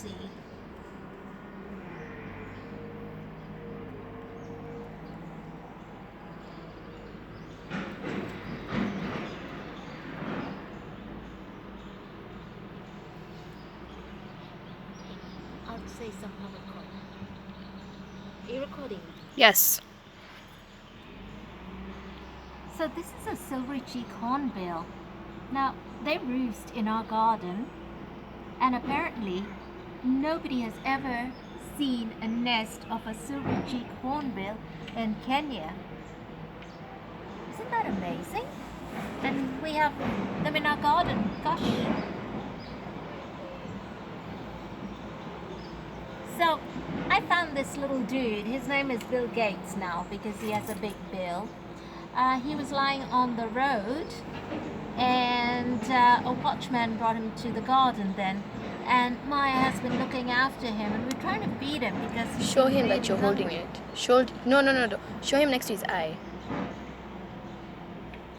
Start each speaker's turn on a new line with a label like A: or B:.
A: see. I'll say some public call. Are you recording?
B: Yes.
A: So this is a silvery-cheeked hornbill. Now, they roost in our garden, and apparently nobody has ever seen a nest of a silvery-cheeked hornbill in Kenya. Isn't that amazing? And we have them in our garden. Gosh. So I found this little dude. His name is Bill Gates now because he has a big bill. He was lying on the road, and a watchman brought him to the garden then. And Maya has been looking after him, and we're trying to feed him because he's
B: Show him
A: really
B: that you're holding
A: hungry.
B: it. No. Show him next to his eye.